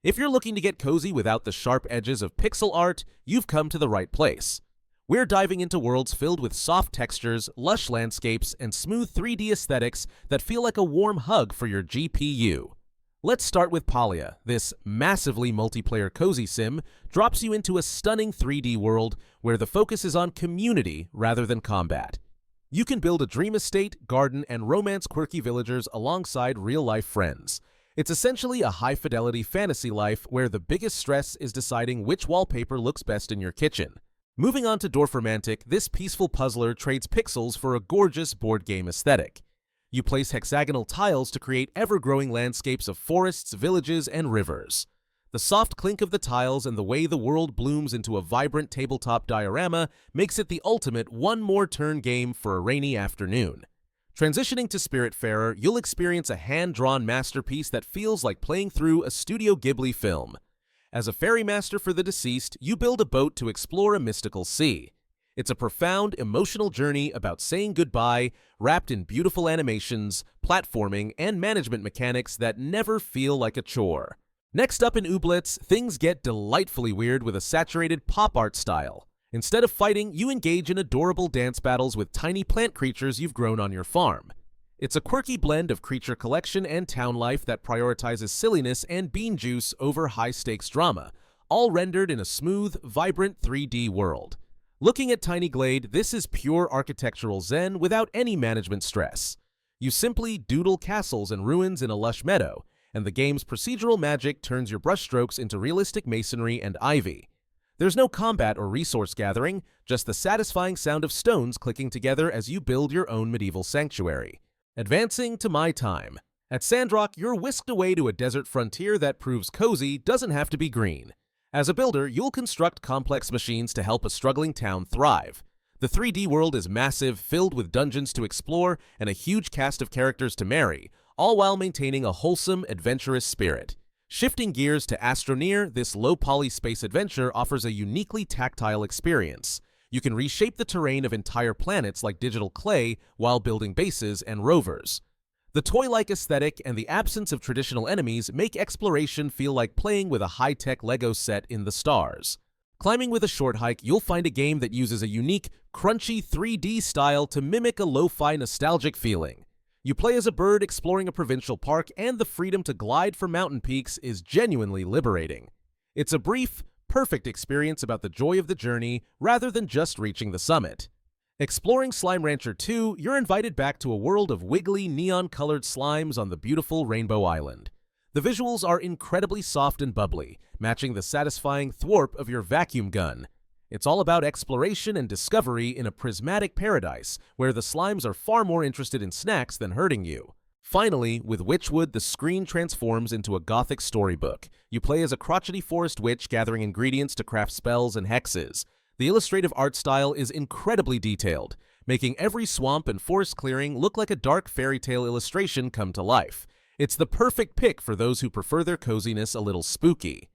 If you're looking to get cozy without the sharp edges of pixel art, you've come to the right place. We're diving into worlds filled with soft textures, lush landscapes, and smooth 3D aesthetics that feel like a warm hug for your GPU. Let's start with Palia. This massively multiplayer cozy sim drops you into a stunning 3D world where the focus is on community rather than combat. You can build a dream estate, garden, and romance quirky villagers alongside real-life friends. It's essentially a high-fidelity fantasy life where the biggest stress is deciding which wallpaper looks best in your kitchen. Moving on to Dorfromantik, this peaceful puzzler trades pixels for a gorgeous board game aesthetic. You place hexagonal tiles to create ever-growing landscapes of forests, villages, and rivers. The soft clink of the tiles and the way the world blooms into a vibrant tabletop diorama makes it the ultimate one-more-turn game for a rainy afternoon. Transitioning to Spiritfarer, you'll experience a hand-drawn masterpiece that feels like playing through a Studio Ghibli film. As a ferry master for the deceased, you build a boat to explore a mystical sea. It's a profound, emotional journey about saying goodbye, wrapped in beautiful animations, platforming, and management mechanics that never feel like a chore. Next up in Ooblets, things get delightfully weird with a saturated pop art style. Instead of fighting, you engage in adorable dance battles with tiny plant creatures you've grown on your farm. It's a quirky blend of creature collection and town life that prioritizes silliness and bean juice over high-stakes drama, all rendered in a smooth, vibrant 3D world. Looking at Tiny Glade, this is pure architectural zen without any management stress. You simply doodle castles and ruins in a lush meadow, and the game's procedural magic turns your brushstrokes into realistic masonry and ivy. There's no combat or resource gathering, just the satisfying sound of stones clicking together as you build your own medieval sanctuary. Advancing to My Time. At Sandrock, you're whisked away to a desert frontier that proves cozy doesn't have to be green. As a builder, you'll construct complex machines to help a struggling town thrive. The 3D world is massive, filled with dungeons to explore and a huge cast of characters to marry, all while maintaining a wholesome, adventurous spirit. Shifting gears to Astroneer, this low-poly space adventure offers a uniquely tactile experience. You can reshape the terrain of entire planets like digital clay while building bases and rovers. The toy-like aesthetic and the absence of traditional enemies make exploration feel like playing with a high-tech Lego set in the stars. Climbing with a short hike, you'll find a game that uses a unique, crunchy 3D style to mimic a lo-fi nostalgic feeling. You play as a bird exploring a provincial park, and the freedom to glide for mountain peaks is genuinely liberating. It's a brief, perfect experience about the joy of the journey rather than just reaching the summit. Exploring Slime Rancher 2, you're invited back to a world of wiggly, neon-colored slimes on the beautiful Rainbow Island. The visuals are incredibly soft and bubbly, matching the satisfying thwarp of your vacuum gun. It's all about exploration and discovery in a prismatic paradise where the slimes are far more interested in snacks than hurting you. Finally, with Wytchwood, the screen transforms into a gothic storybook. You play as a crotchety forest witch gathering ingredients to craft spells and hexes. The illustrative art style is incredibly detailed, making every swamp and forest clearing look like a dark fairy tale illustration come to life. It's the perfect pick for those who prefer their coziness a little spooky.